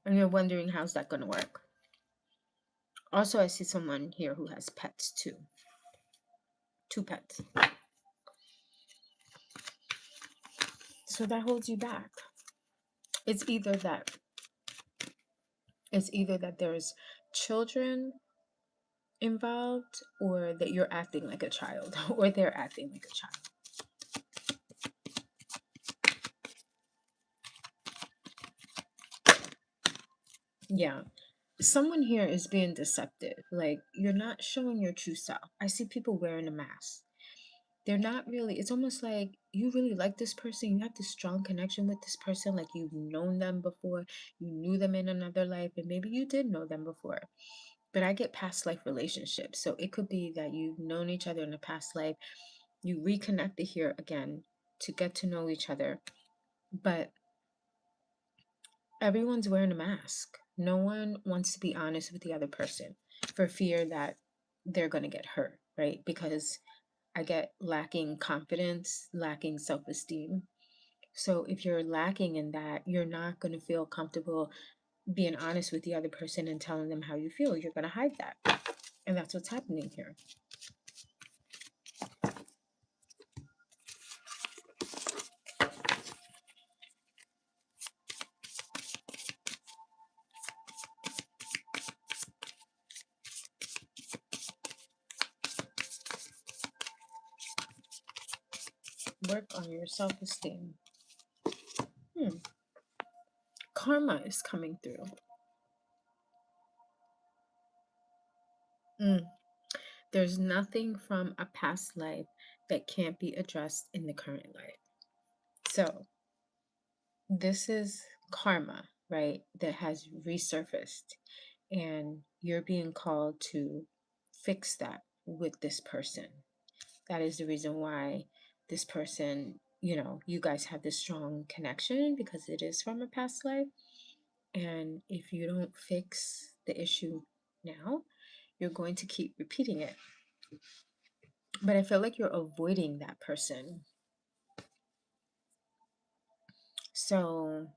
And you're wondering, how's that going to work? Also, I see someone here who has pets too. 2 pets. So that holds you back. It's either that there's children involved, or that you're acting like a child, or they're acting like a child. Yeah. Someone here is being deceptive. Like, you're not showing your true self. I see people wearing a mask. They're not really, it's almost like you really like this person. You have this strong connection with this person. Like, you've known them before. You knew them in another life, and maybe you did know them before. But I get past life relationships. So it could be that you've known each other in a past life. You reconnected here again to get to know each other. But everyone's wearing a mask. No one wants to be honest with the other person. for fear that they're going to get hurt, right? Because I get lacking confidence, lacking self-esteem. So if you're lacking in that, you're not going to feel comfortable being honest with the other person and telling them how you feel. You're going to hide that. And that's what's happening here. Work on your self-esteem. Karma is coming through. There's nothing from a past life that can't be addressed in the current life. So this is karma, right, that has resurfaced, and you're being called to fix that with this person. That is the reason why this person, you guys have this strong connection, because it is from a past life. And if you don't fix the issue now, you're going to keep repeating it. But I feel like you're avoiding that person. So,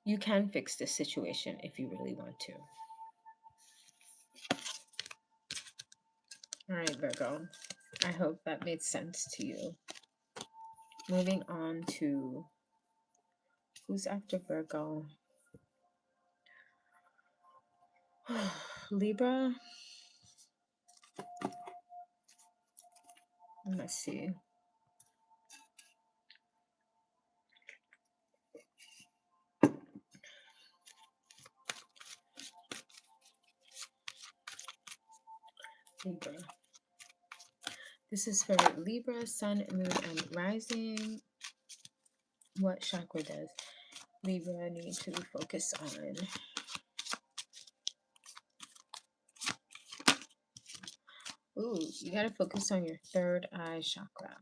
you can fix this situation if you really want to. All right, Virgo. I hope that made sense to you. Moving on to who's after Virgo? Libra. Let's see. Libra. This is for Libra, Sun, Moon, and Rising. What chakra does Libra need to focus on? Ooh, you got to focus on your third eye chakra.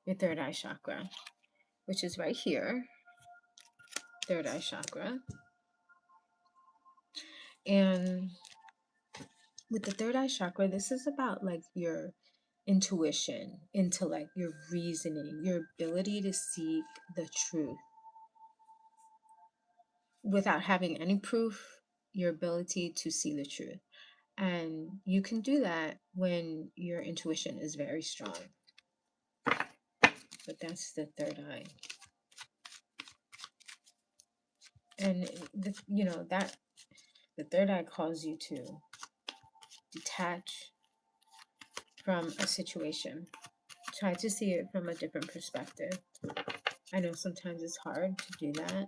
Your third eye chakra, which is right here. Third eye chakra. And with the third eye chakra, this is about like your intuition, intellect, your reasoning, your ability to seek the truth without having any proof, your ability to see the truth. And you can do that when your intuition is very strong. But that's the third eye. And the third eye calls you to detach from a situation. Try to see it from a different perspective. I know sometimes it's hard to do that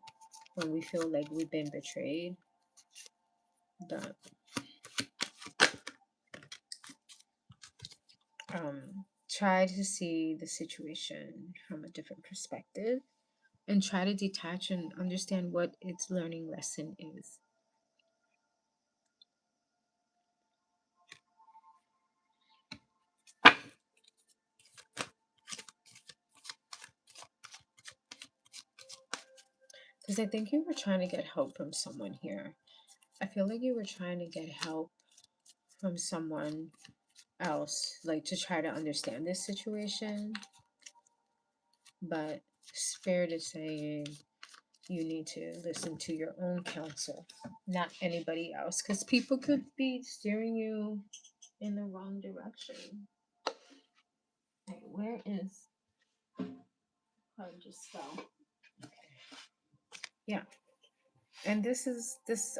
when we feel like we've been betrayed, but try to see the situation from a different perspective and try to detach and understand what its learning lesson is. Because I think you were trying to get help from someone here. I feel like you were trying to get help from someone else, like to try to understand this situation. But Spirit is saying you need to listen to your own counsel, not anybody else, because people could be steering you in the wrong direction. Like, where is card just fell? Okay. Yeah. And this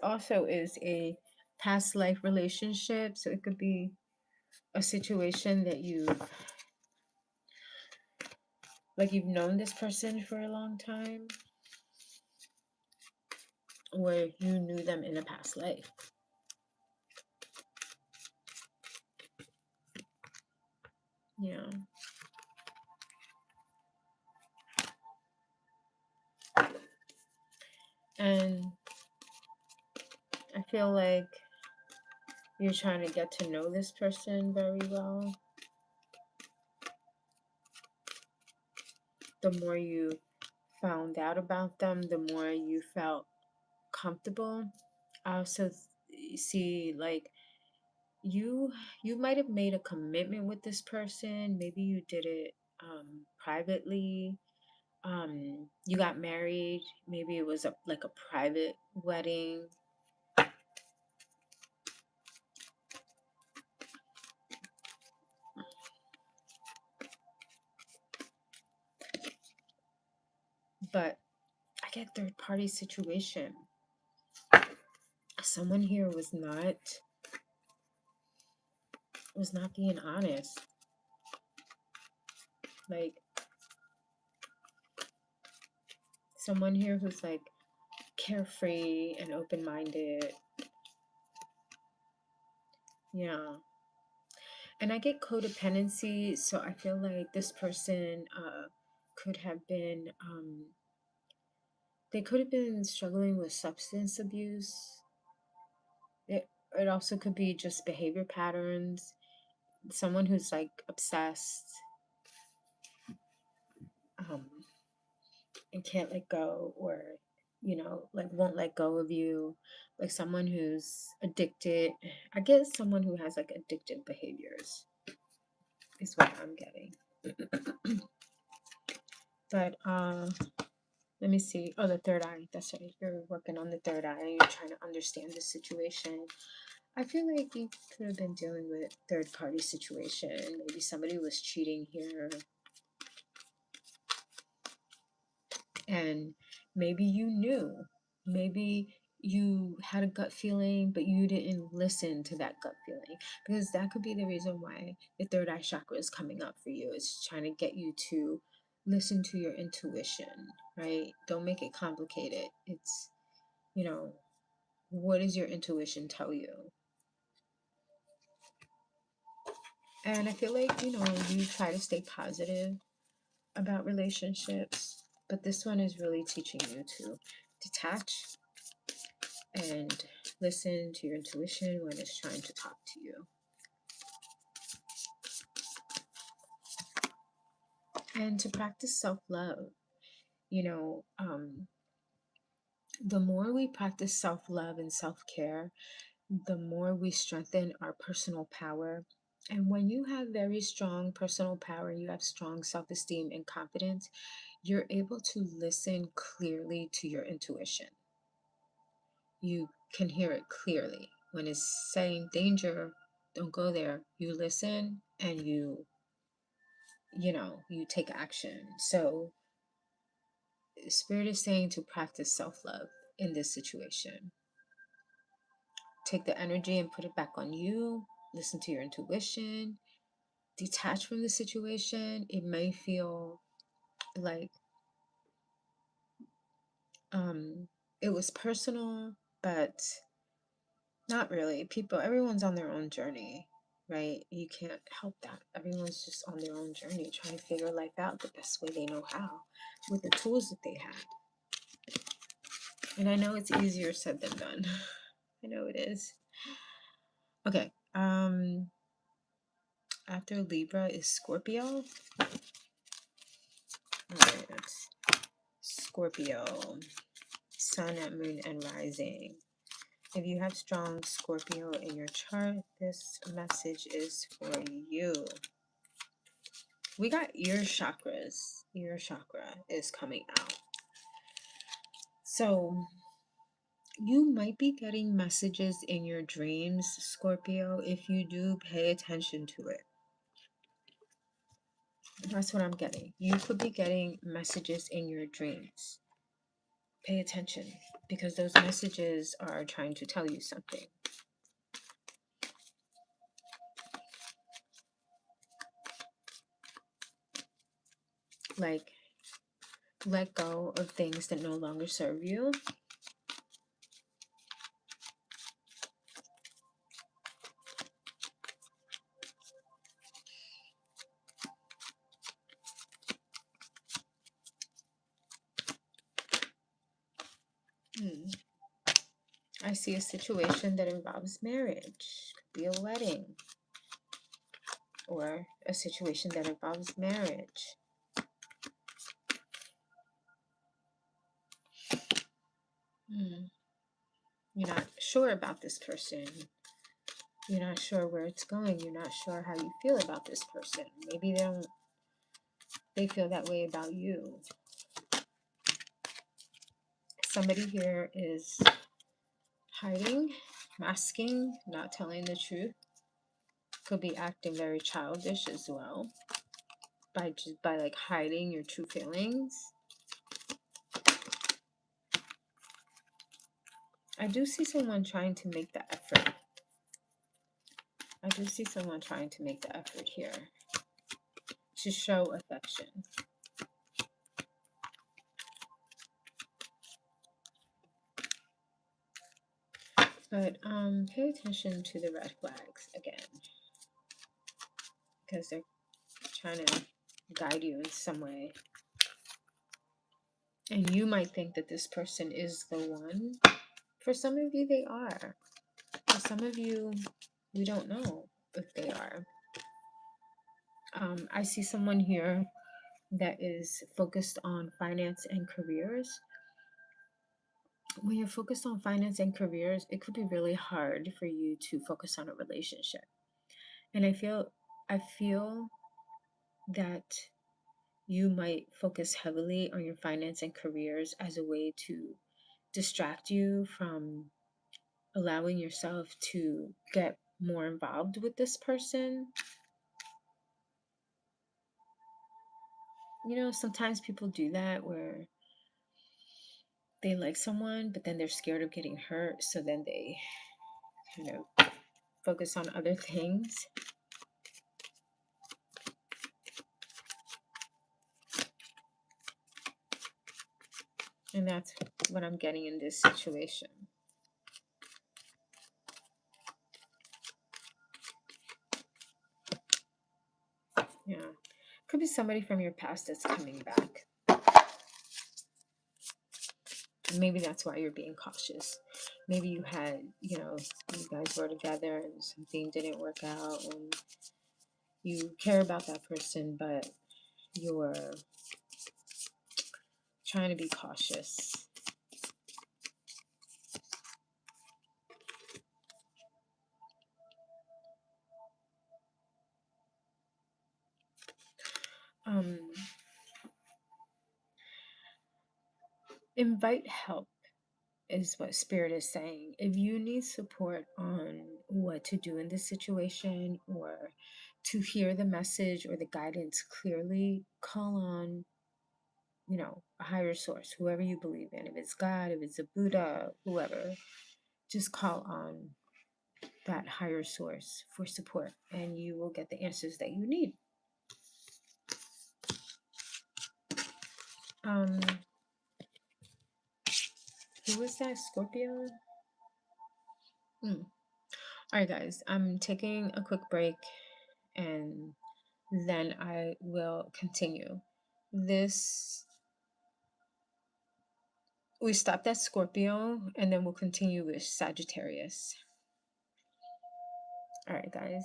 also is a past life relationship, so it could be a situation that you've known this person for a long time, or you knew them in a past life. Yeah. And I feel like you're trying to get to know this person very well. The more you found out about them, the more you felt comfortable. I also see like you might have made a commitment with this person. Maybe you did it privately. You got married. Maybe it was like a private wedding. But I get third party situation. Someone here was not being honest. Like someone here who's like carefree and open-minded. Yeah. And I get codependency, so I feel like this person could have been they could have been struggling with substance abuse. It also could be just behavior patterns. Someone who's like obsessed um, and can't let go, or like won't let go of you. Like someone who's addicted. I guess someone who has like addictive behaviors is what I'm getting. But let me see. Oh, the third eye. That's right. You're working on the third eye. You're trying to understand the situation. I feel like you could have been dealing with third party situation. Maybe somebody was cheating here. And maybe you knew. Maybe you had a gut feeling, but you didn't listen to that gut feeling. Because that could be the reason why the third eye chakra is coming up for you. It's trying to get you to listen to your intuition, right? Don't make it complicated. It's, what does your intuition tell you? And I feel like, you try to stay positive about relationships, but this one is really teaching you to detach and listen to your intuition when it's trying to talk to you. And to practice self-love. The more we practice self-love and self-care, the more we strengthen our personal power. And when you have very strong personal power, you have strong self-esteem and confidence, you're able to listen clearly to your intuition. You can hear it clearly. When it's saying danger, don't go there, you listen and you take action. So Spirit is saying to practice self-love in this situation. Take the energy and put it back on you. Listen to your intuition. Detach from the situation. It may feel like it was personal, but not really. Everyone's on their own journey, right? You can't help that. Everyone's just on their own journey, trying to figure life out the best way they know how, with the tools that they have. And I know it's easier said than done. I know it is. Okay. After Libra is Scorpio. All right. Scorpio. Sun, Moon, and Rising. If you have strong Scorpio in your chart, this message is for you. We got ear chakras. Ear chakra is coming out. So you might be getting messages in your dreams, Scorpio. If you do, pay attention to it. That's what I'm getting. You could be getting messages in your dreams. Pay attention, because those messages are trying to tell you something. Like, let go of things that no longer serve you. I see a situation that involves marriage. Could be a wedding. Or a situation that involves marriage. You're not sure about this person. You're not sure where it's going. You're not sure how you feel about this person. Maybe they feel that way about you. Somebody here is hiding, masking, not telling the truth. Could be acting very childish as well by like hiding your true feelings. I do see someone trying to make the effort. I do see someone trying to make the effort here to show affection. But pay attention to the red flags again, because they're trying to guide you in some way. And you might think that this person is the one. For some of you, they are. For some of you, we don't know if they are. I see someone here that is focused on finance and careers. When you're focused on finance and careers, it could be really hard for you to focus on a relationship. And I feel that you might focus heavily on your finance and careers as a way to distract you from allowing yourself to get more involved with this person. You know, sometimes people do that where they like someone, but then they're scared of getting hurt. So then they kind of focus on other things. And that's what I'm getting in this situation. Yeah. Could be somebody from your past that's coming back. Maybe that's why you're being cautious. Maybe you had, you guys were together and something didn't work out and you care about that person, but you're trying to be cautious. Invite help is what Spirit is saying. If you need support on what to do in this situation or to hear the message or the guidance clearly, call on, a higher source, whoever you believe in. If it's God, if it's a Buddha, whoever, just call on that higher source for support and you will get the answers that you need. Who was that? Scorpio? All right, guys, I'm taking a quick break and then I will continue. We stopped at Scorpio and then we'll continue with Sagittarius. All right, guys.